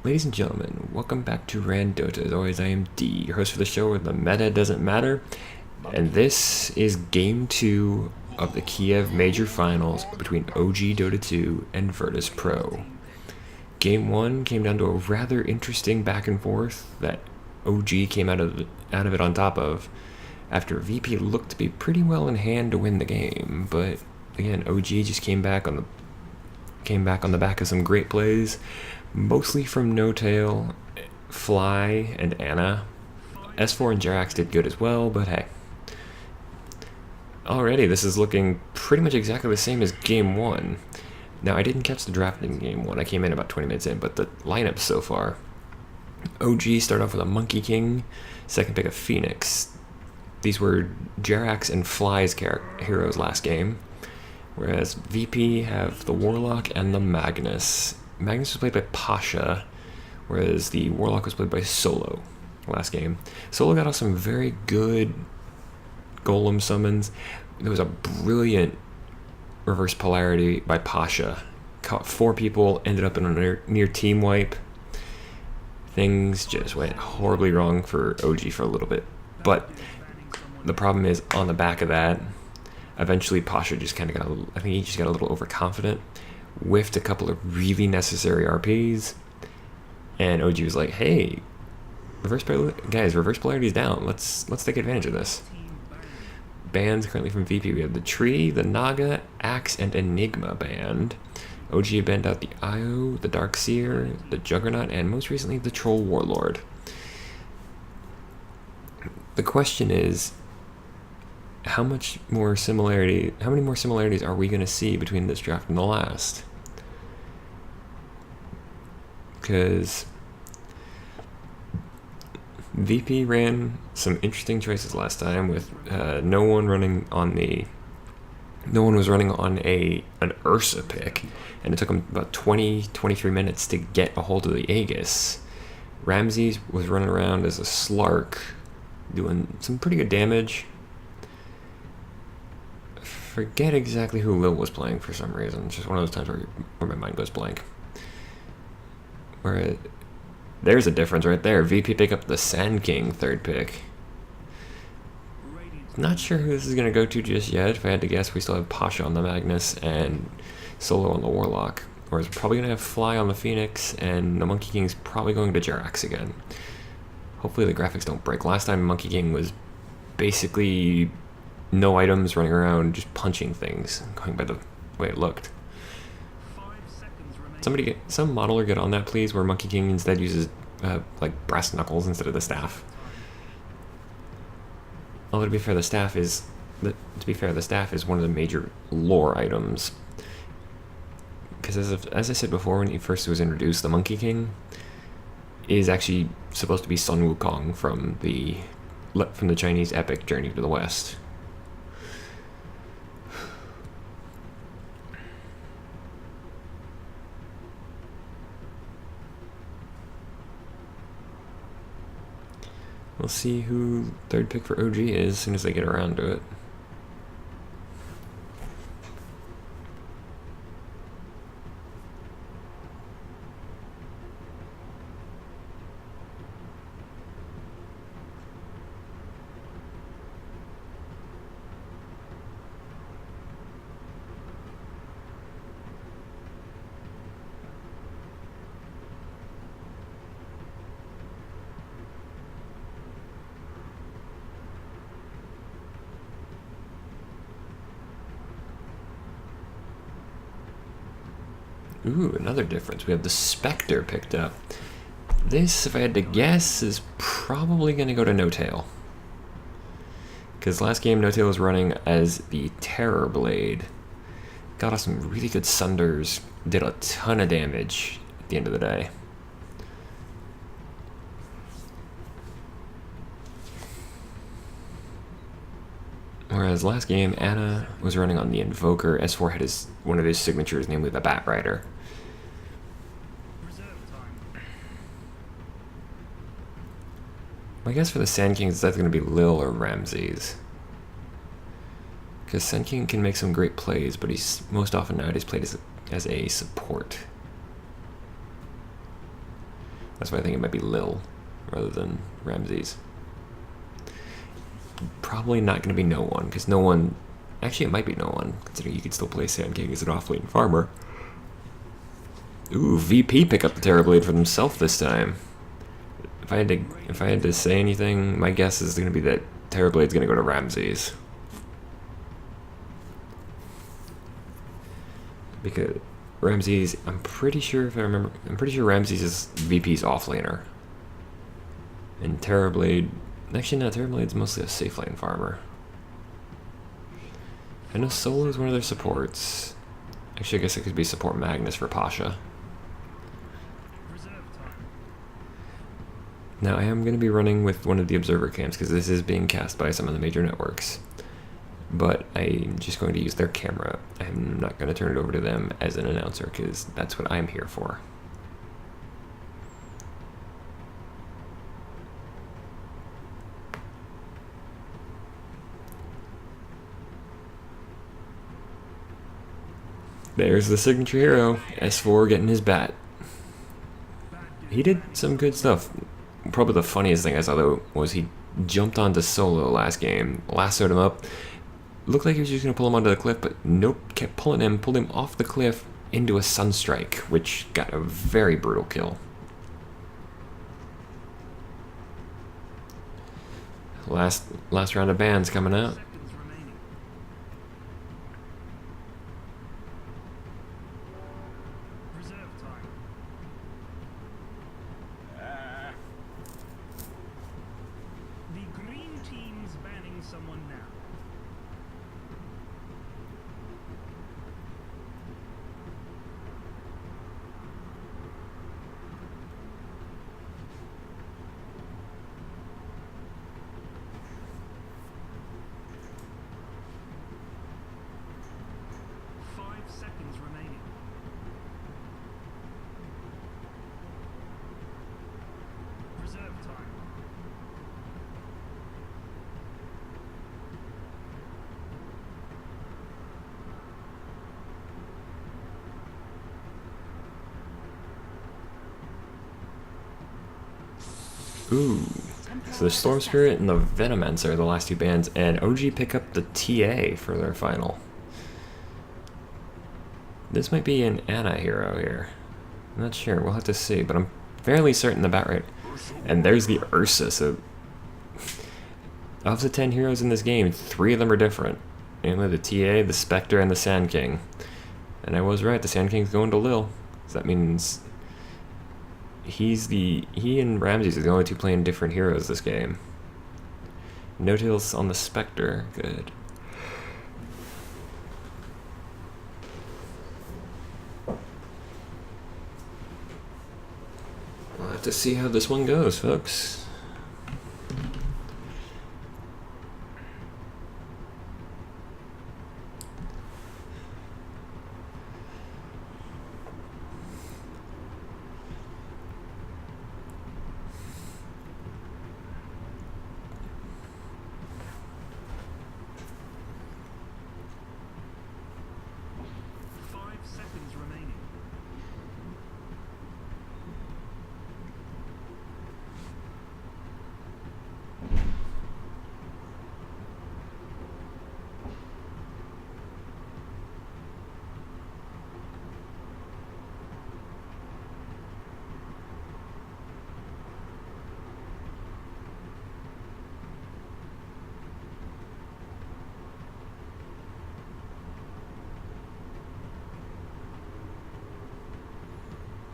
Ladies and gentlemen, welcome back to RanDOTA. As always, I am D, your host for the show where the meta doesn't matter. And this is Game 2 of the Kiev Major Finals between OG Dota 2 and Virtus Pro. Game 1 came down to a rather interesting back and forth that OG came out of it on top of, after VP looked to be pretty well in hand to win the game. But again, OG just came back on the back of some great plays, mostly from No Tail, Fly, and Anna. S4 and Jerax did good as well, but hey. Already, this is looking pretty much exactly the same as Game 1. Now, I didn't catch the draft in Game 1. I came in about 20 minutes in, but the lineup so far. OG started off with a Monkey King, second pick of Phoenix. These were Jerax and Fly's heroes last game, whereas VP have the Warlock and the Magnus. Magnus was played by Pasha, whereas the Warlock was played by Solo last game. Solo got off some very good golem summons. There was a brilliant reverse polarity by Pasha. Caught 4 people, ended up in a near team wipe. Things just went horribly wrong for OG for a little bit. But the problem is, on the back of that, eventually Pasha just kind of got I think he just got a little overconfident, whiffed a couple of really necessary RPs, and OG was like, hey, reverse polarity is down. Let's take advantage of this. Bands currently from VP, we have the Tree, the Naga, Axe, and Enigma band. OG banned out the Io, the Darkseer, the Juggernaut, and most recently the Troll Warlord. The question is, how many more similarities are we going to see between this draft and the last? Because VP ran some interesting choices last time with no one was running on an Ursa pick, and it took him about 23 minutes to get a hold of the Aegis. Ramses was running around as a Slark, doing some pretty good damage. Forget exactly who Lil was playing for some reason. It's just one of those times where my mind goes blank. There's a difference right there. VP pick up the Sand King third pick. Not sure who this is going to go to just yet. If I had to guess, we still have Pasha on the Magnus and Solo on the Warlock. Whereas we're probably going to have Fly on the Phoenix, and the Monkey King's probably going to Jerax again. Hopefully the graphics don't break. Last time Monkey King was basically no items, running around just punching things, going by the way it looked. Some modeler get on that, please, where Monkey King instead uses like brass knuckles instead of the staff. Although to be fair, the staff is one of the major lore items. Because as I said before, when he first was introduced, the Monkey King is actually supposed to be Sun Wukong from the Chinese epic Journey to the West. We'll see who third pick for OG is as soon as they get around to it. Ooh, another difference. We have the Spectre picked up. This, if I had to guess, is probably going to go to No Tail. Because last game, No Tail was running as the Terror Blade. Got us some really good Sunders. Did a ton of damage at the end of the day. Whereas last game, Anna was running on the Invoker. S4 had one of his signatures, namely the Bat Rider. My guess for the Sand King is that's going to be Lil or Ramses. Because Sand King can make some great plays, but he's most often nowadays played as a support. That's why I think it might be Lil rather than Ramses. Probably not going to be no one, because no one... Actually, it might be no one, considering you could still play Sand King as an off-lane farmer. Ooh, VP pick up the Terrorblade for himself this time. If I had to say anything, my guess is going to be that Terrorblade's going to go to Ramses. Because Ramses, I'm pretty sure Ramses is VP's offlaner. And Terrorblade, actually no, Terrorblade's mostly a safe lane farmer. I know Solo is one of their supports. Actually, I guess it could be support Magnus for Pasha. Now, I am going to be running with one of the observer cams because this is being cast by some of the major networks. But I'm just going to use their camera. I'm not going to turn it over to them as an announcer because that's what I'm here for. There's the signature hero, S4 getting his bat. He did some good stuff. Probably the funniest thing I saw though was he jumped onto Solo last game, lassoed him up. Looked like he was just going to pull him onto the cliff, but nope, kept pulling him, pulled him off the cliff into a Sunstrike, which got a very brutal kill. Last round of bans coming out. Ooh, so the Storm Spirit and the Venomancer are the last two bans, and OG pick up the TA for their final. This might be an Ana hero here. I'm not sure, we'll have to see, but I'm fairly certain the bat rate. And there's the Ursa, so of the 10 heroes in this game, 3 of them are different. Namely the TA, the Spectre, and the Sand King. And I was right, the Sand King's going to Lil. So that means he and Ramses are the only two playing different heroes this game. No tails on the Spectre, good. We'll have to see how this one goes, folks.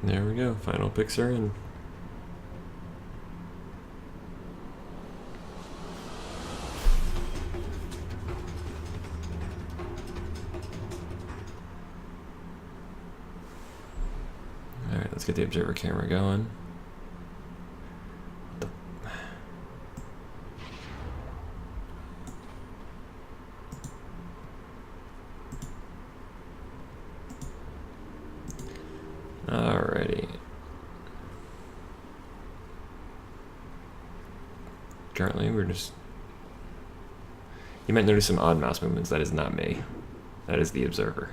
There we go, final picks are in. Alright, let's get the observer camera going. Alrighty. Currently, we're just... You might notice some odd mouse movements. That is not me. That is the observer.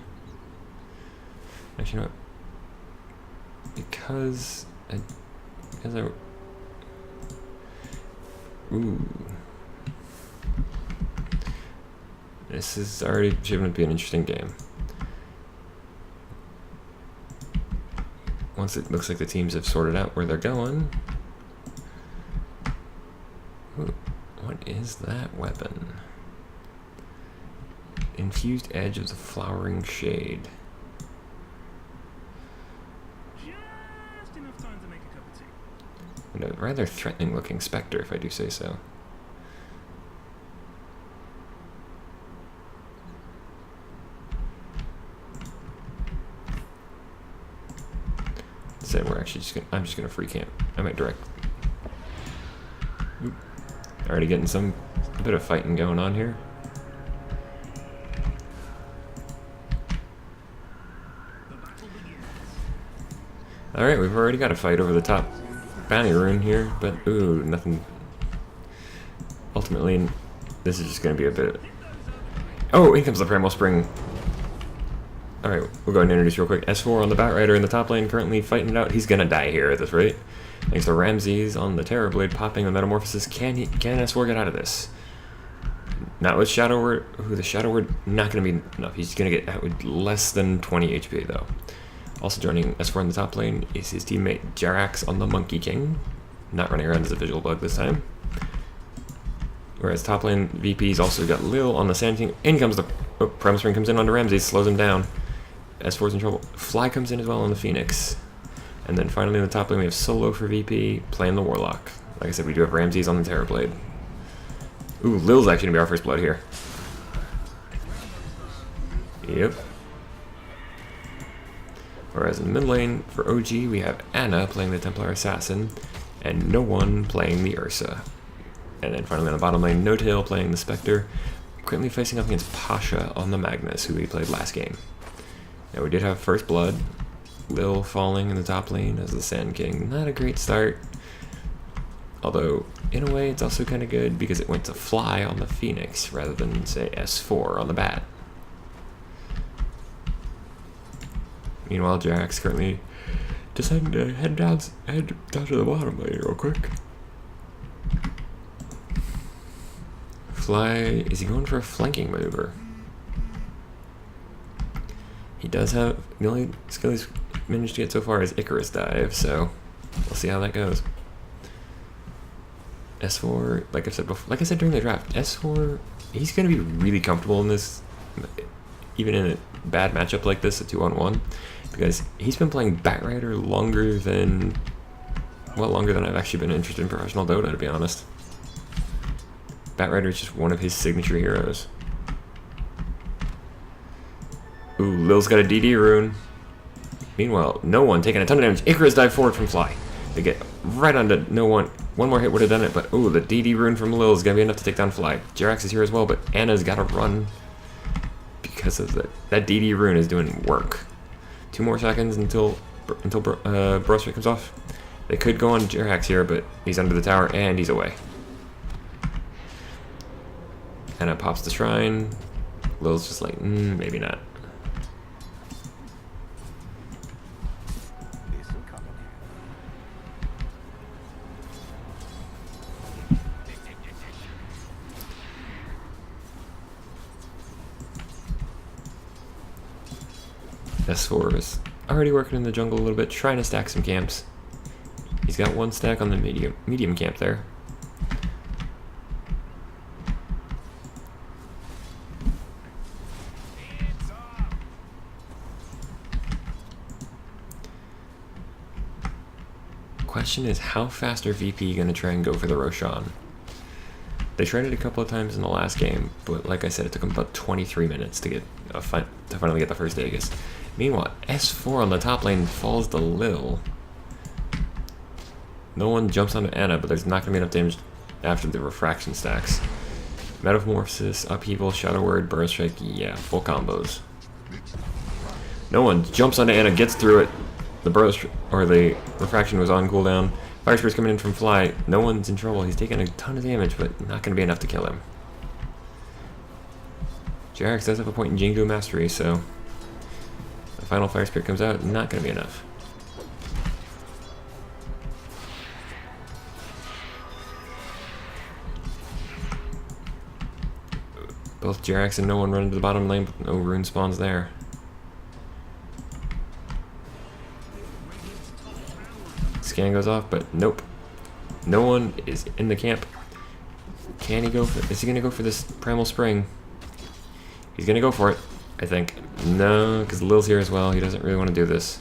Actually, you know what? Because Ooh. This is already shaping up to be an interesting game. Once it looks like the teams have sorted out where they're going. Ooh, what is that weapon? Infused edge of the flowering shade. Just enough time to make a cup of tea. And a rather threatening looking specter, if I do say so. Said we're actually just gonna, I'm just gonna free camp. I might direct. Oop. Already getting a bit of fighting going on here. Alright, we've already got a fight over the top bounty rune here, but ooh, nothing. Ultimately, this is just gonna be a bit. Oh, here comes the Primal Spring. Alright, we'll go ahead and introduce real quick. S4 on the Batrider in the top lane, currently fighting it out. He's gonna die here at this rate. Thanks to Ramses on the Terrorblade popping the Metamorphosis. Can S4 get out of this? Not with Shadow Word. Ooh, the Shadow Word not gonna be enough. He's gonna get out with less than 20 HP though. Also joining S4 in the top lane is his teammate Jarax on the Monkey King. Not running around as a visual bug this time. Whereas top lane VP's also got Lil on the Sand King. In comes the Primal Spring, comes in onto Ramses, slows him down. S4's in trouble. Fly comes in as well on the Phoenix. And then finally in the top lane we have Solo for VP playing the Warlock. Like I said, we do have Ramses on the Terrorblade. Ooh, Lil's actually gonna be our first blood here. Yep. Whereas in the mid lane for OG we have Anna playing the Templar Assassin and no one playing the Ursa. And then finally on the bottom lane, No Tail playing the Spectre, currently facing up against Pasha on the Magnus, who we played last game. Now we did have first blood, Lil falling in the top lane as the Sand King. Not a great start, although in a way it's also kind of good because it went to Fly on the Phoenix rather than say S4 on the Bat. Meanwhile, Jack's currently deciding to head down to the bottom lane real quick. Fly, is he going for a flanking maneuver? He does have, the only skill he's managed to get so far is Icarus Dive, so we'll see how that goes. S4, like I said during the draft, S4, he's going to be really comfortable in this, even in a bad matchup like this, a 2-on-1, because he's been playing Batrider longer than I've actually been interested in professional Dota, to be honest. Batrider is just one of his signature heroes. Ooh, Lil's got a DD rune. Meanwhile, no one taking a ton of damage. Icarus dive forward from Fly. They get right onto no one. One more hit would have done it, but ooh, the DD rune from Lil is gonna be enough to take down Fly. Jarax is here as well, but Anna's gotta run because of that DD rune is doing work. 2 more seconds until Broswick comes off. They could go on Jarax here, but he's under the tower and he's away. Anna pops the shrine. Lil's just like, maybe not. S4 is already working in the jungle a little bit, trying to stack some camps. He's got 1 stack on the medium camp there. Question is, how fast are VP going to try and go for the Roshan? They tried it a couple of times in the last game, but like I said, it took them about 23 minutes to get to finally get the first Aegis. Meanwhile, S4 on the top lane falls to Lil. No one jumps onto Anna, but there's not going to be enough damage after the refraction stacks. Metamorphosis, Upheaval, Shadow Word, Burrow Strike, yeah, full combos. No one jumps onto Anna, gets through it. The the refraction was on cooldown. Fire Spirit's coming in from Fly. No one's in trouble. He's taking a ton of damage, but not going to be enough to kill him. Jarax does have a point in Jingu Mastery, so the final Fire Spirit comes out. Not going to be enough. Both Jerax and no one run to the bottom lane, but no rune spawns there. Scan goes off, but nope. No one is in the camp. Can he go for, is he gonna go for this Primal Spring? He's gonna go for it, I think. No, because Lil's here as well. He doesn't really want to do this.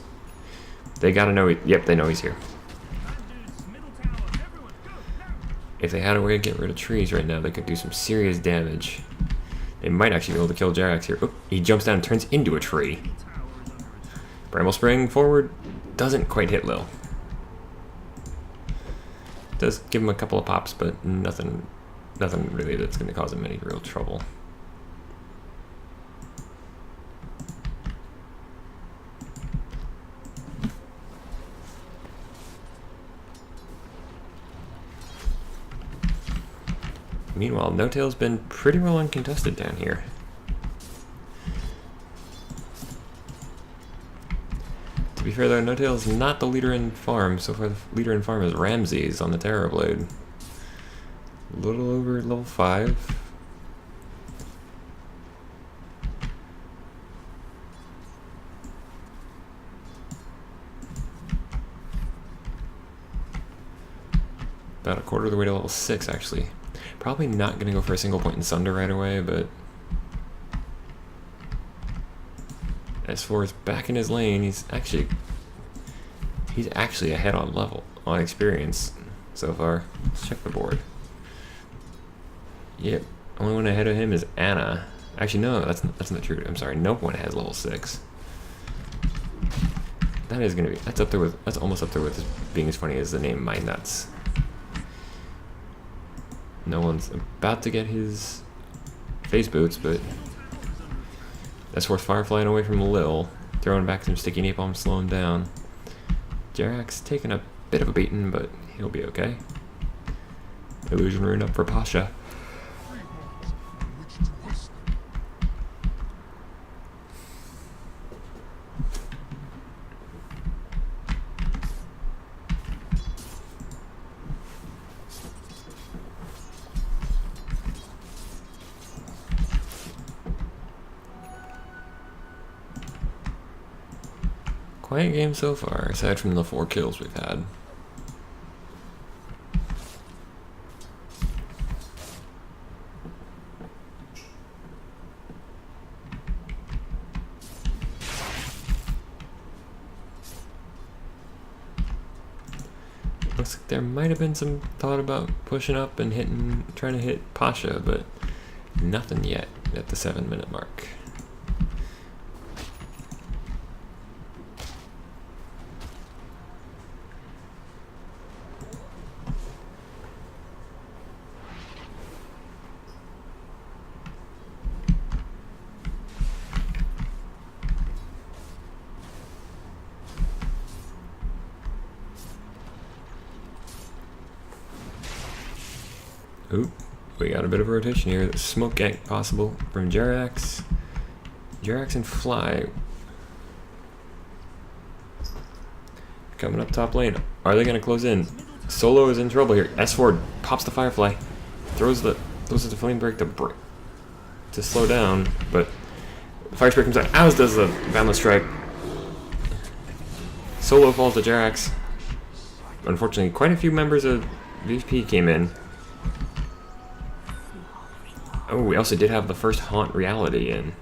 They gotta know, yep, they know he's here. If they had a way to get rid of trees right now, they could do some serious damage. They might actually be able to kill Jerax here. Oop, he jumps down and turns into a tree. Bramble Spring forward, doesn't quite hit Lil. Does give him a couple of pops, but nothing really that's going to cause him any real trouble. Meanwhile, No-Tail's been pretty well uncontested down here. To be fair though, No-Tail's not the leader in farm. So far the leader in farm is Ramses on the Terrorblade. A little over level 5. About a quarter of the way to level 6 actually. Probably not going to go for a single point in Sunder right away, but S4 is back in his lane. He's actually ahead on level, on experience so far. Let's check the board. Yep, only one ahead of him is Anna. Actually, no, that's not true. I'm sorry, no one has level 6. That is gonna be, that's almost up there with being as funny as the name My Nuts. No one's about to get his face boots, but that's worth Fireflying away from Lil, throwing back some sticky napalm, slow him down. Jerax taking a bit of a beating, but he'll be okay. Illusion rune up for Pasha. Quiet game so far, aside from the 4 kills we've had. Looks like there might have been some thought about pushing up and trying to hit Pasha, but nothing yet at the 7-minute mark. Oop, we got a bit of a rotation here. Smoke gank possible from Jerax. Jerax and Fly. Coming up top lane. Are they going to close in? Solo is in trouble here. S4 pops the Firefly. Throws it the Flame Break to slow down, but Fire Spirit comes out. As does the Boundless Strike. Solo falls to Jerax. Unfortunately, quite a few members of VP came in. Oh, we also did have the first Haunt Reality in.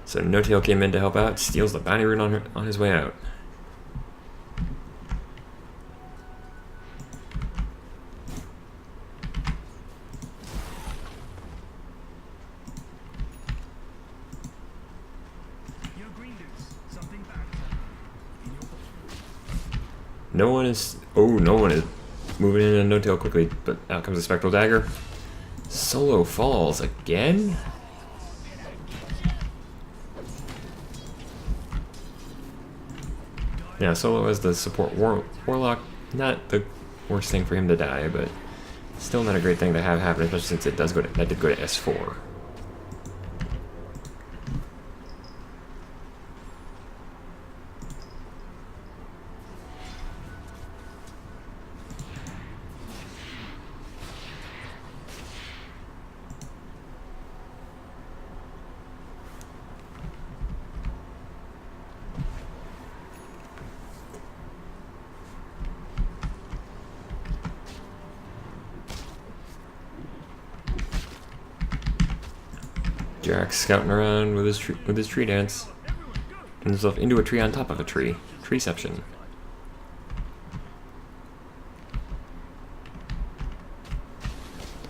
So No-Tail came in to help out, steals the bounty rune on his way out. No one is moving in on No-Tail quickly, but out comes a Spectral Dagger. Solo falls again? Yeah, Solo as the support Warlock, not the worst thing for him to die, but still not a great thing to have happen, especially since that did go to S4. Jack's scouting around with his tree dance. Turns himself into a tree on top of a tree. Treeception.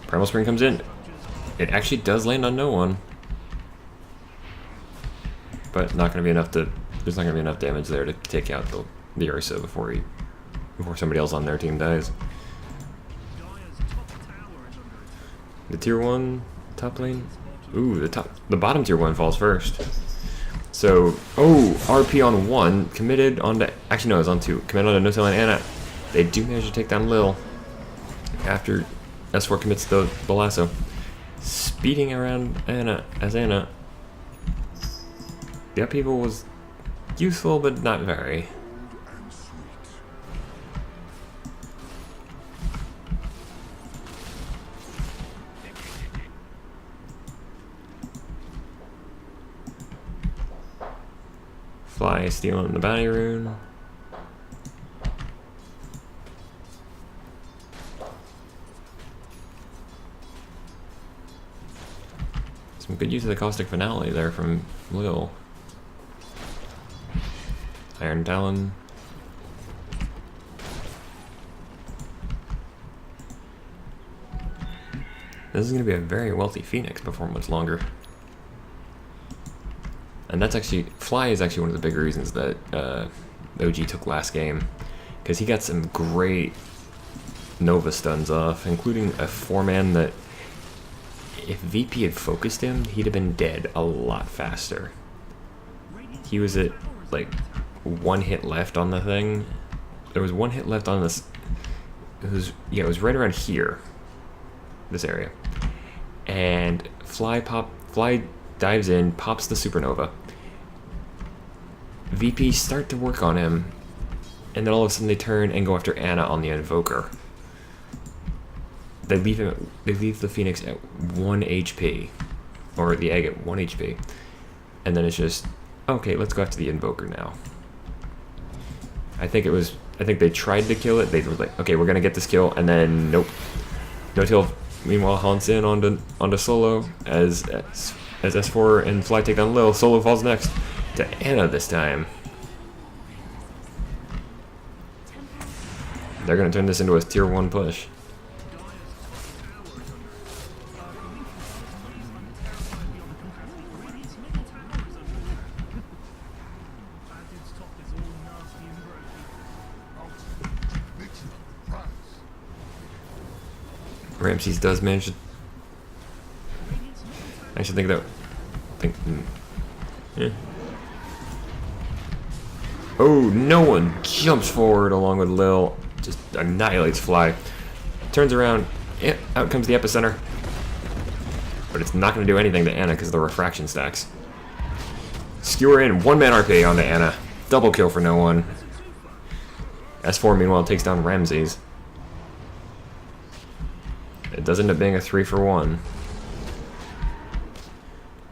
Primal Spring comes in. It actually does land on no one. But not going to be enough to... There's not going to be enough damage there to take out the Ursa before somebody else on their team dies. The tier 1 top lane. Ooh, the bottom tier 1 falls first. So, RP on 1, committed onto... Actually, no, it was on 2. Committed onto No-Tail and Anna. They do manage to take down Lil after S4 commits the lasso. Speeding around Anna. The upheaval was useful, but not very. Fly stealing the bounty rune. Some good use of the caustic finale there from Lil. Iron Talon. This is going to be a very wealthy Phoenix before much longer. And that's actually, Fly is actually one of the big reasons that OG took last game. Because he got some great Nova stuns off, including a 4-man that, if VP had focused him, he'd have been dead a lot faster. He was at, like, 1 hit left on the thing. There was 1 hit left on this. It was right around here. This area. And Fly dives in, pops the supernova. VP start to work on him, and then all of a sudden they turn and go after Anna on the Invoker. They leave the Phoenix at 1 HP, or the egg at 1 HP, and then it's just, okay, let's go after the Invoker now. I think they tried to kill it. They were like, okay, we're gonna get this kill, and then nope. No-Tail meanwhile haunts in onto Solo as S4 and Fly take down Lil. Solo falls next to Anna this time. They're gonna turn this into a tier 1 push. Ramses does manage to... I should think that... Yeah. Oh, no one jumps forward along with Lil. Just annihilates Fly. Turns around. Yeah, out comes the epicenter. But it's not going to do anything to Anna because of the refraction stacks. Skewer in. 1-man RP onto Anna. Double kill for no one. S4 meanwhile takes down Ramses. It does end up being a 3-for-1.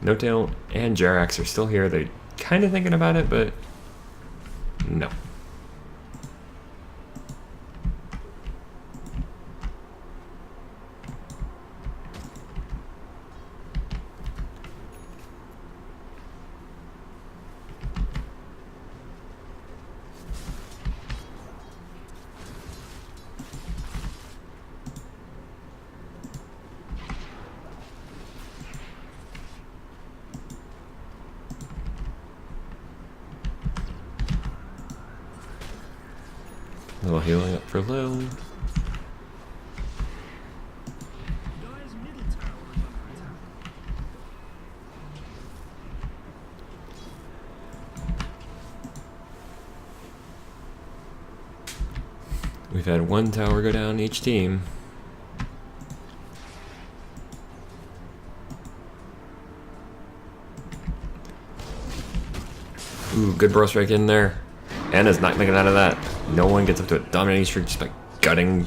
No-Tail and Jerax are still here. They're kind of thinking about it, but no. A little healing up for Lil. We've had 1 tower go down each team. Ooh, good bro strike in there. Anna's not making out of that. No one gets up to a dominating streak just by gutting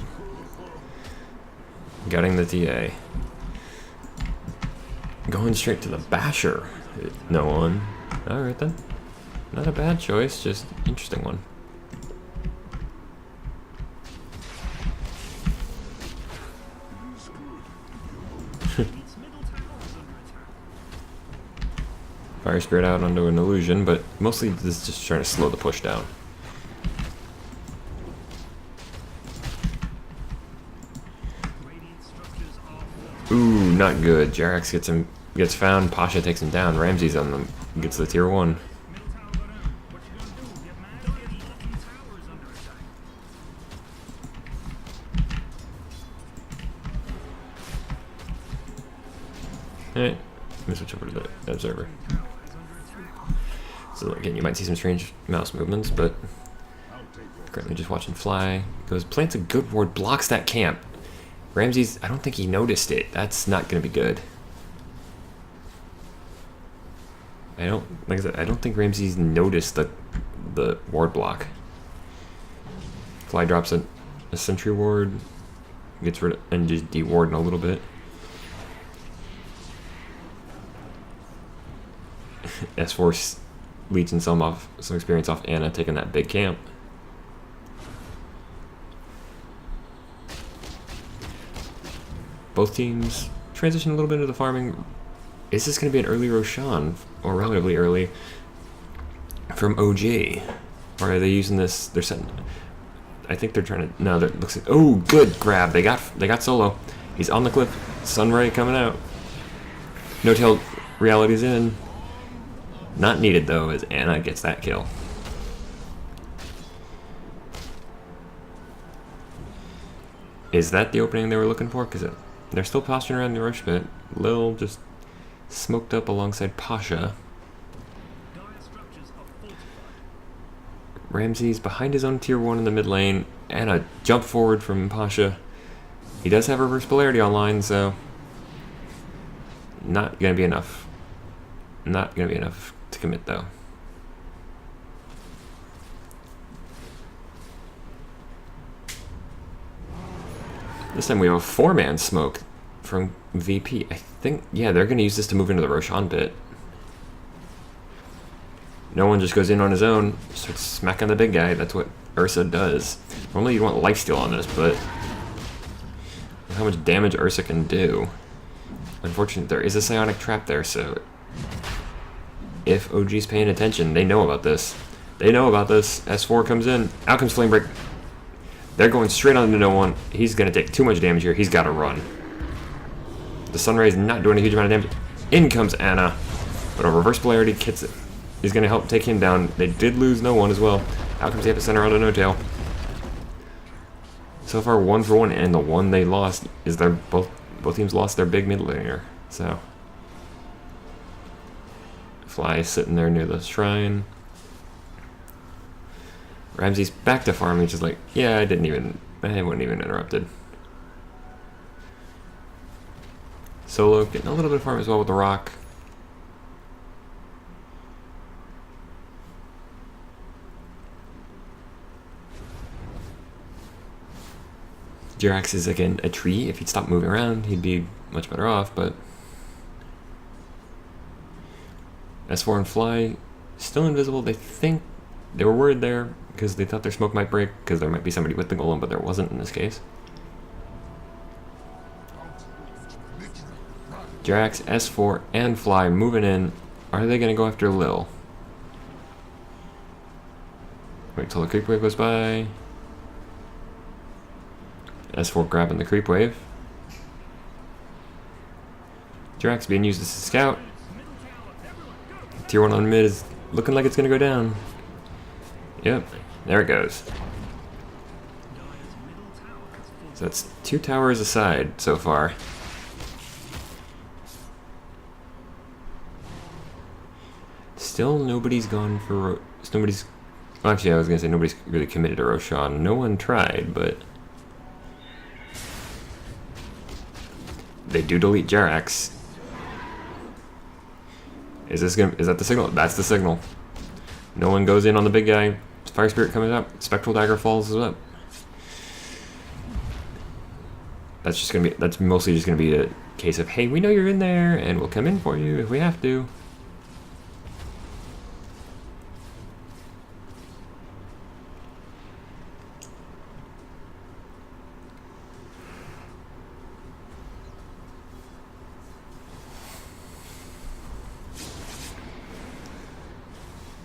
the TA. Going straight to the basher. No one. Alright then. Not a bad choice, just interesting one. Fire Spirit out onto an illusion, but mostly this is just trying to slow the push down. Ooh, not good. Jarax gets found. Pasha takes him down. Ramsey's on them. Gets the tier 1. Alright, let me switch over to the observer. So again, you might see some strange mouse movements, but currently just watching Fly. Goes, plants a good ward, blocks that camp. Ramsey's, I don't think he noticed it. That's not going to be good. Like I said, I don't think Ramsey's noticed the ward block. Fly drops a sentry ward, gets rid of, and just de-warding a little bit. S4 leeching some experience off Anna, taking that big camp. Both teams transition a little bit into the farming. Is this going to be an early Roshan, or relatively early, from OG? Or are they using this? They're setting. I think they're trying to. No, that looks like. Oh, good grab. They got solo. He's on the cliff. Sunray coming out. No tail. Reality's in. Not needed though, as Anna gets that kill. Is that the opening they were looking for? Because they're still posturing around the Roche pit. Lil just smoked up alongside Pasha. Ramsey's behind his own tier 1 in the mid lane, and a jump forward from Pasha. He does have reverse polarity online, so not gonna be enough. Not gonna be enough to commit though. This time we have a 4-man smoke from VP. I think, yeah, they're going to use this to move into the Roshan pit. No one just goes in on his own, starts smacking the big guy. That's what Ursa does. Normally you'd want lifesteal on this, but how much damage Ursa can do. Unfortunately, there is a psionic trap there, so if OG's paying attention, they know about this. They know about this. S4 comes in. Out comes Flamebreak. They're going straight on to no one. He's going to take too much damage here. He's got to run. The Sunray is not doing a huge amount of damage. In comes Anna. But a reverse polarity kits it. Is going to help take him down. They did lose no one as well. Out comes the epicenter onto no tail. So far, 1 for 1. And the one they lost is their both teams lost their big mid laner. So Fly is sitting there near the shrine. Ramsey's back to farming, just like, yeah, I wasn't even interrupted. Solo getting a little bit of farm as well with the rock. Jarax is again a tree. If he'd stop moving around, he'd be much better off, but S4 and Fly still invisible. They think they were worried there because they thought their smoke might break because there might be somebody with the golem, but there wasn't in this case. Jarax, S4, and Fly moving in. Are they going to go after Lil? Wait till the creep wave goes by. S4 grabbing the creep wave. Jarax being used as a scout. Tier 1 on mid is looking like it's going to go down. Yep, there it goes. So that's 2 towers aside so far. Still nobody's gone for... Nobody's... Well, actually, I was going to say nobody's really committed to Roshan. No one tried, but... They do delete Jarax. Is that the signal? That's the signal. No one goes in on the big guy. Fire Spirit comes up. Spectral Dagger falls up. That's mostly just gonna be a case of, hey, we know you're in there, and we'll come in for you if we have to.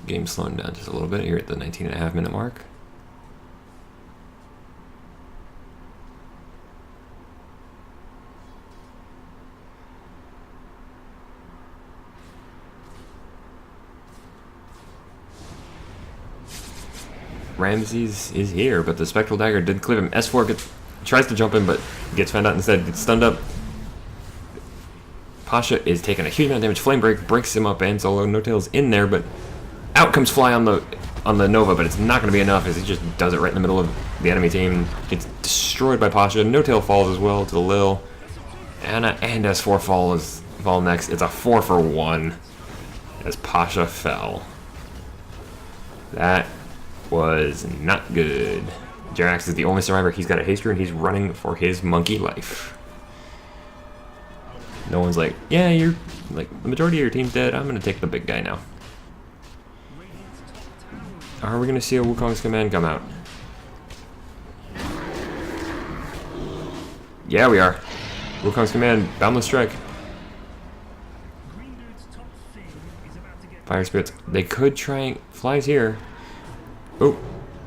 Game's slowing down just a little bit here at the 19.5-minute mark. Ramses is here, but the Spectral Dagger did clip him. S4 tries to jump in, but gets found out instead. Gets stunned up. Pasha is taking a huge amount of damage. Flame Break breaks him up, and Solo No-Tail's in there, but out comes Fly on the Nova, but it's not going to be enough as he just does it right in the middle of the enemy team. Gets destroyed by Pasha. No-Tail falls as well to the Lil. Anna and S4 fall next. It's a 4-for-1 as Pasha fell. That was not good. Jerax is the only survivor. He's got a haster and he's running for his monkey life. No one's like, yeah, you're like the majority of your team's dead. I'm gonna take the big guy now. Are we gonna see a Wukong's command come out? Yeah, we are. Wukong's command, Boundless Strike. Fire Spirits. They could try. Flies here. Oh,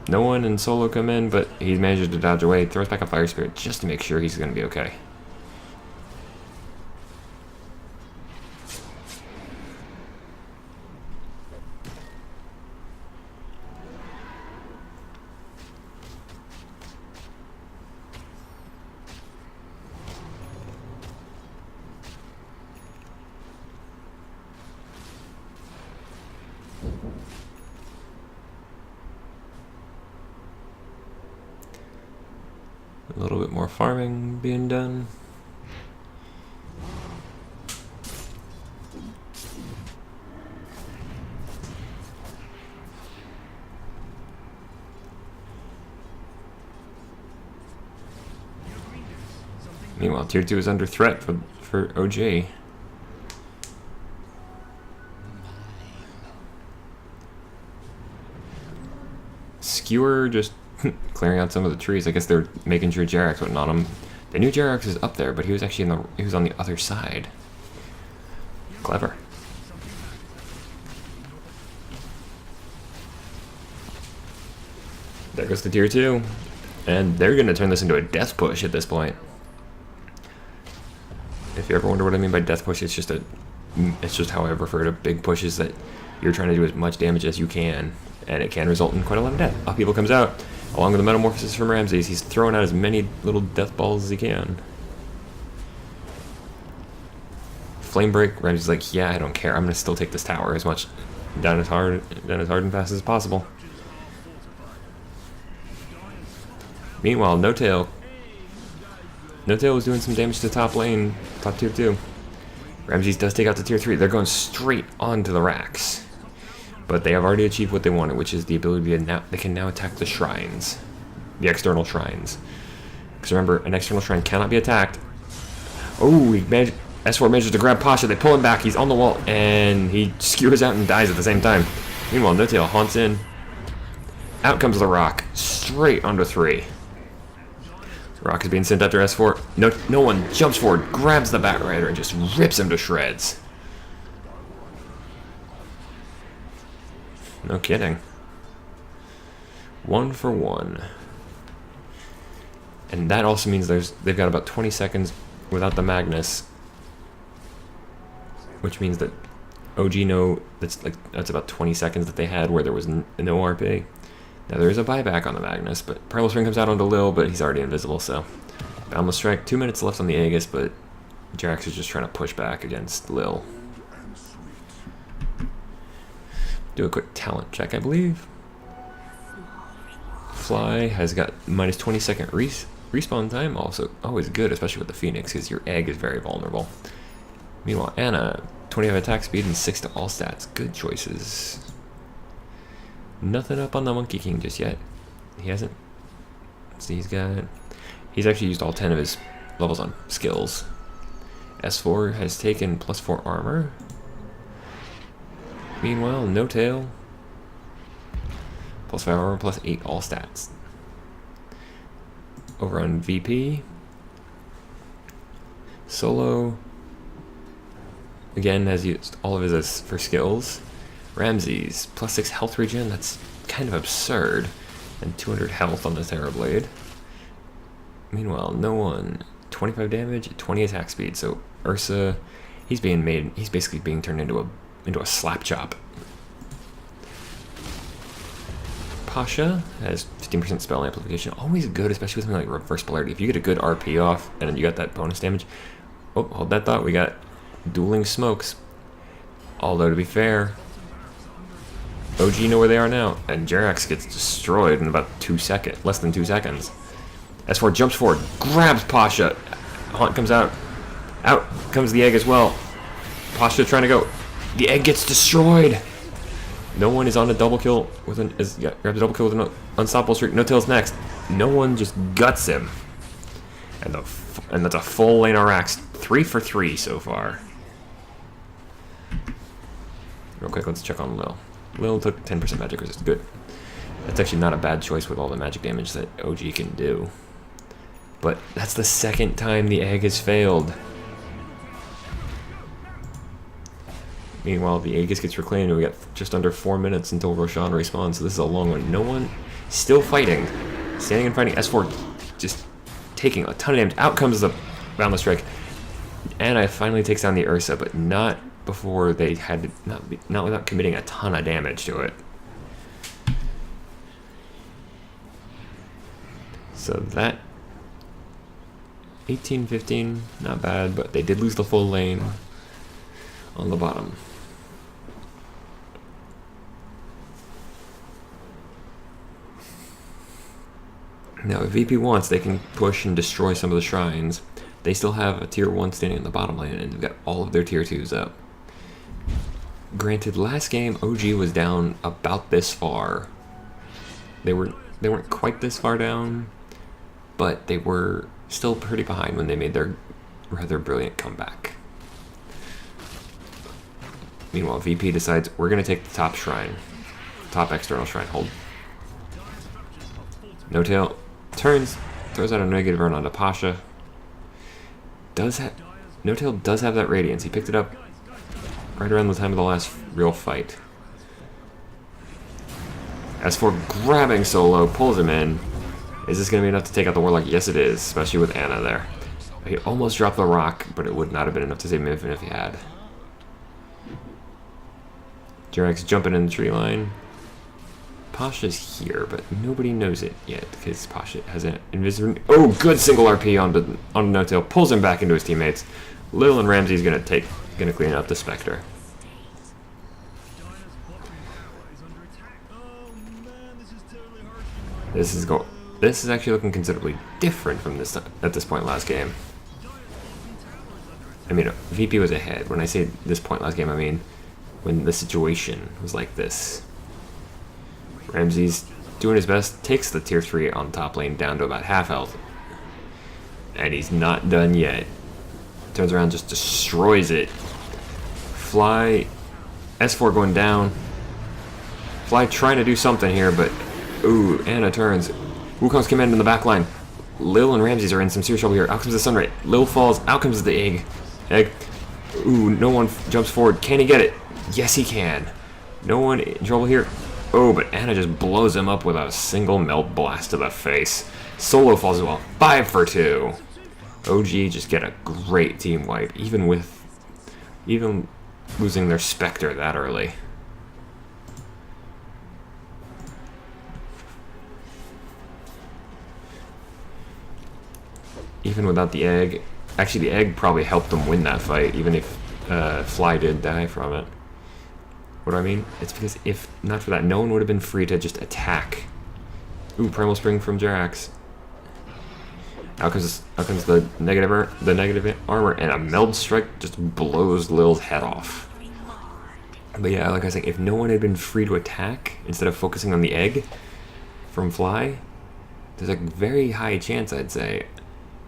no one and Solo come in, but he manages to dodge away. Throws back a Fire Spirit just to make sure he's going to be okay. A little bit more farming being done. Meanwhile, Tier 2 is under threat for OG. Skewer just clearing out some of the trees. I guess they're making sure Jerax wasn't on him. They knew Jerax was up there, but he was actually he was on the other side. Clever. There goes the Tier 2. And they're going to turn this into a death push at this point. If you ever wonder what I mean by death push, it's just how I refer to big pushes, that you're trying to do as much damage as you can, and it can result in quite a lot of death. Upheaval comes out, along with the Metamorphosis from Ramses. He's throwing out as many little death balls as he can. Flame Break, Ramses is like, yeah, I don't care. I'm going to still take this tower as much down as hard and fast as possible. Meanwhile, No-Tail was doing some damage to top lane, top Tier 2. Ramses does take out the Tier 3. They're going straight onto the racks. But they have already achieved what they wanted, which is the ability to they can now attack the shrines. The external shrines. Because remember, an external shrine cannot be attacked. Oh, S4 manages to grab Pasha. They pull him back. He's on the wall. And he skewers out and dies at the same time. Meanwhile, No-Tail haunts in. Out comes the rock. Straight onto 3. Rock is being sent after S4. No one jumps forward, grabs the Bat Rider, and just rips him to shreds. No kidding. 1-for-1. And that also means they've got about 20 seconds without the Magnus. Which means that OG know that's about 20 seconds that they had where there was no RP. Now there is a buyback on the Magnus, but Primal Spring comes out onto Lil, but he's already invisible, so Boundless Strike. 2 minutes left on the Aegis, but Jerax is just trying to push back against Lil. Do a quick talent check, I believe. Fly has got minus 20-second respawn time, also always good, especially with the Phoenix, because your egg is very vulnerable. Meanwhile, Anna, 25 attack speed and 6 to all stats. Good choices. Nothing up on the Monkey King just yet. He hasn't. Let's see, he's actually used all 10 of his levels on skills. S4 has taken +4 armor. Meanwhile, No-Tail, +5 armor, +8 all stats. Over on VP, Solo, again, has used all of his for skills. Ramses, +6 health regen, that's kind of absurd. And 200 health on the Terrorblade. Meanwhile, no one. 25 damage, 20 attack speed. So Ursa, he's basically being turned into a slap chop. Pasha has 15% spell amplification. Always good, especially with something like reverse polarity. If you get a good RP off and then you got that bonus damage. Oh, hold that thought. We got dueling smokes. Although to be fair, OG know where they are now, and Jerax gets destroyed in about less than 2 seconds. S4 jumps forward, grabs Pasha. Haunt comes out. Out comes the egg as well. Pasha trying to go. The egg gets destroyed. No one is on a double kill grabs a double kill with an unstoppable streak. No tails next. No one just guts him. And that's a full lane RX. 3 for 3 so far. Real quick, let's check on Lil. Lil took 10% magic resist. Good. That's actually not a bad choice with all the magic damage that OG can do. But that's the second time the egg has failed. Meanwhile, the Aegis gets reclaimed, and we got just under 4 minutes until Roshan respawns, so this is a long one. No one still fighting. Standing and fighting. S4 just taking a ton of damage. Out comes the Boundless Strike. Anna finally takes down the Ursa, but not before they had to, not without committing a ton of damage to it. So that 18-15, not bad, but they did lose the full lane on the bottom. Now, if VP wants, they can push and destroy some of the shrines. They still have a tier 1 standing in the bottom lane, and they've got all of their tier 2s up. Granted, last game, OG was down about this far. They weren't quite this far down, but they were still pretty behind when they made their rather brilliant comeback. Meanwhile, VP decides, we're going to take the top shrine. Top external shrine. Hold. No tail. Turns. Throws out a negative run onto Pasha. No tail does have that radiance. He picked it up right around the time of the last real fight. As for grabbing Solo, pulls him in. Is this going to be enough to take out the Warlock? Yes, it is, especially with Anna there. He almost dropped the rock, but it would not have been enough to save him even if he had. Jerax jumping in the tree line. Pasha's here, but nobody knows it yet because Pasha has an invisible. Oh, good single RP on No Tail. Pulls him back into his teammates. Lil and Ramsey's gonna clean up the Spectre. This is actually looking considerably different from this at this point last game. I mean, VP was ahead. When I say this point last game, I mean when the situation was like this. Ramsey's doing his best, takes the tier 3 on top lane down to about half health. And he's not done yet. Turns around, just destroys it. Fly, S4 going down. Fly trying to do something here, but ooh, Anna turns. Wukong's command in the back line. Lil and Ramses are in some serious trouble here. Out comes the Sunray. Lil falls, out comes the egg. Ooh, no one jumps forward. Can he get it? Yes, he can. No one in trouble here. Oh, but Anna just blows him up without a single melt blast to the face. Solo falls as well. 5 for 2. OG just get a great team wipe, even losing their Spectre that early. Even without the egg. Actually, the egg probably helped them win that fight, even if Fly did die from it. What do I mean? It's because if not for that, no one would have been free to just attack. Ooh, Primal Spring from Jerax. Out comes the negative armor, and a Meld Strike just blows Lil's head off. But yeah, like I was saying, if no one had been free to attack, instead of focusing on the egg from Fly, there's a very high chance, I'd say,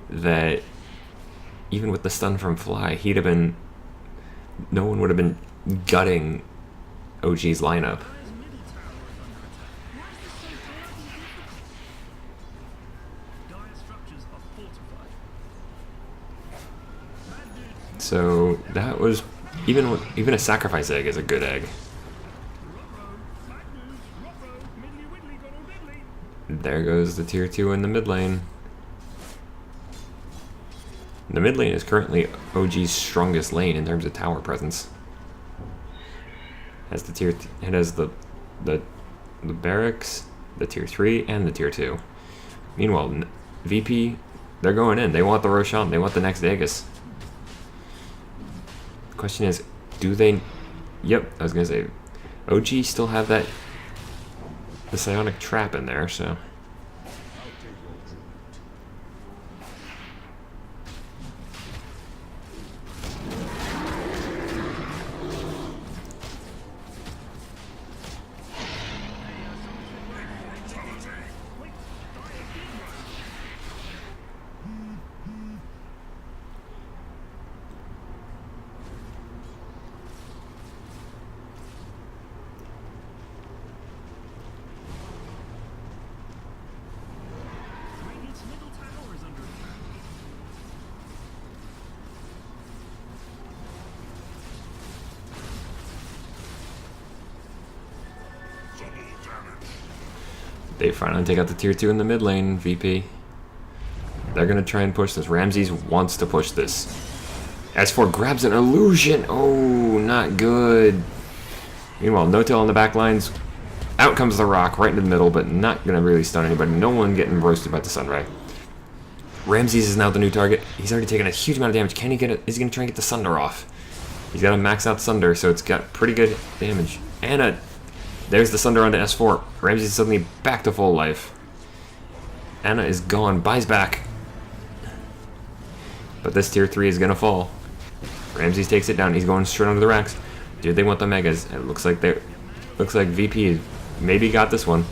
that even with the stun from Fly, no one would have been gutting OG's lineup. So that was even a sacrifice egg is a good egg. There goes the tier 2 in the mid lane. The mid lane is currently OG's strongest lane in terms of tower presence. Has the it has the barracks, the tier 3, and the tier 2. Meanwhile, VP, they're going in. They want the Roshan. They want the next Aegis. The question is, do they... Yep, I was going to say, OG still have that... the psionic trap in there, so... Radiant's middle tower is under attack. They finally take out the tier 2 in the mid lane, VP. They're going to try and push this. Ramses wants to push this. S4 grabs an illusion. Oh, not good. Meanwhile, no-tail on the back lines. Out comes the rock right into the middle, but not going to really stun anybody. No one getting roasted by the Sunray. Ramses is now the new target. He's already taken a huge amount of damage. Can he get it? Is he going to try and get the Sunder off? He's got to max out Sunder, so it's got pretty good damage. And there's the Sunder onto S4. Ramses is suddenly back to full life. Anna is gone. Buys back. But this tier 3 is going to fall. Ramses takes it down. He's going straight onto the racks. Dude, they want the megas. It looks like VP maybe got this one.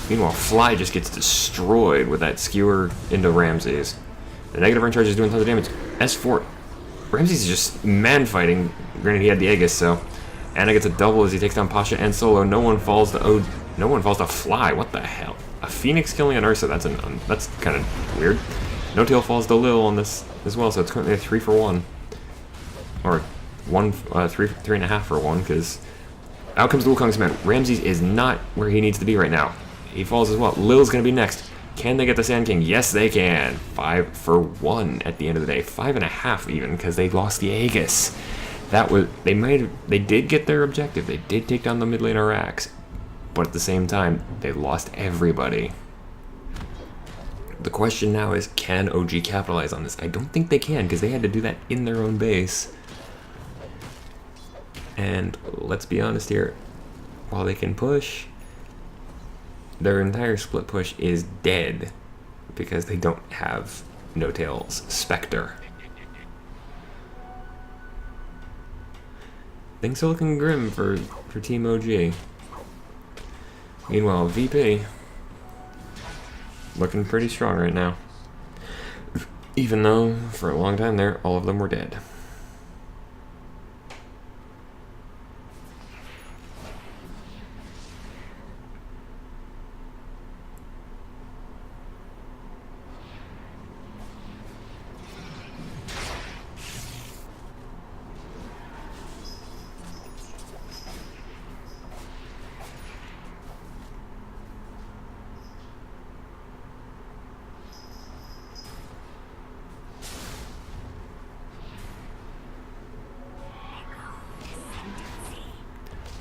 Meanwhile, Fly just gets destroyed with that skewer into Ramses. The negative run charge is doing tons of damage. S4. Ramses is just man-fighting. Granted, he had the Aegis, so... Anna gets a double as he takes down Pasha and Solo. No one falls to Fly. What the hell? A Phoenix killing an Ursa. That's kind of weird. No tail falls to Lil on this as well, so it's currently a 3-for-1. Or 3.5 for 1, because out comes the Wukong's man. Ramses is not where he needs to be right now. He falls as well. Lil's going to be next. Can they get the Sand King? Yes, they can. 5-for-1 at the end of the day. 5.5 even, because they lost the Aegis. They did get their objective. They did take down the mid lane Arax, but at the same time, they lost everybody. The question now is, can OG capitalize on this? I don't think they can, because they had to do that in their own base. And let's be honest here, while they can push, their entire split push is dead, because they don't have No-Tail's Spectre. Things are looking grim for Team OG. Meanwhile, VP looking pretty strong right now. Even though, for a long time there, all of them were dead.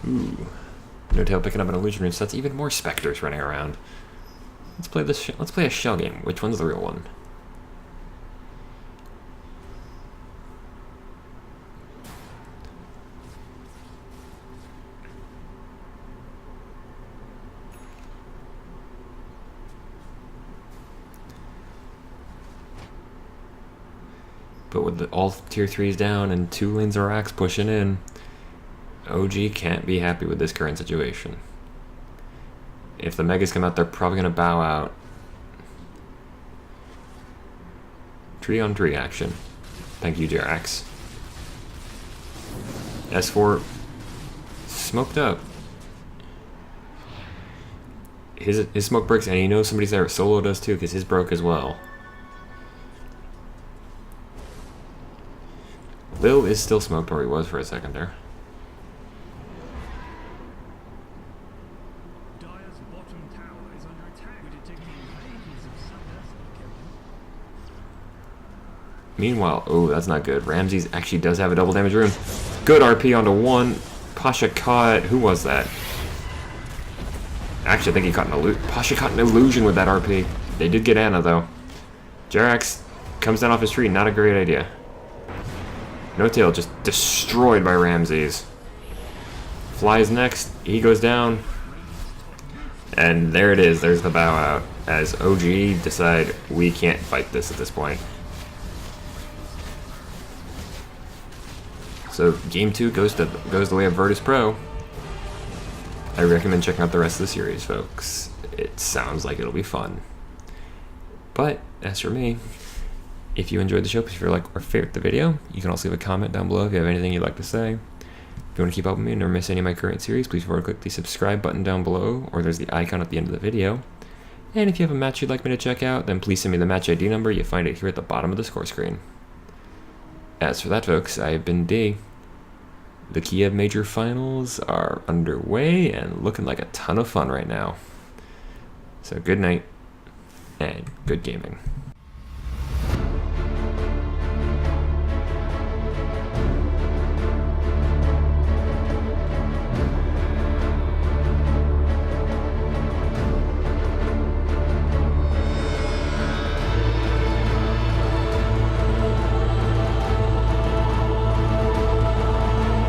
Ooh, No-Tail picking up an illusion rune, so that's even more specters running around. Let's play this. Let's play a shell game. Which one's the real one? But with all tier 3s down and 2 lanes of racks pushing in, OG can't be happy with this current situation. If the Megas come out, they're probably going to bow out. Tree on tree action. Thank you, Jerax. S4 smoked up. His smoke breaks, and he knows somebody's there. Solo does too, because his broke as well. Lil is still smoked where he was for a second there. Dire's bottom tower is under attack. Meanwhile, oh, that's not good. Ramses actually does have a double damage rune. Good RP onto one. Pasha caught... Who was that? Actually, I think he caught an illusion. Pasha caught an illusion with that RP. They did get Anna, though. Jerax comes down off his tree. Not a great idea. No Tail just destroyed by Ramses. Flies next. He goes down. And there it is. There's the bow out. As OG decide we can't fight this at this point. So game 2 goes the way of Virtus Pro. I recommend checking out the rest of the series, folks. It sounds like it'll be fun. But as for me, if you enjoyed the show, please feel like or favorite the video. You can also leave a comment down below if you have anything you'd like to say. If you want to keep up with me and never miss any of my current series, please click the subscribe button down below, or there's the icon at the end of the video. And if you have a match you'd like me to check out, then please send me the match ID number. You find it here at the bottom of the score screen. As for that, folks, I have been D. The Kiev Major Finals are underway and looking like a ton of fun right now. So good night and good gaming.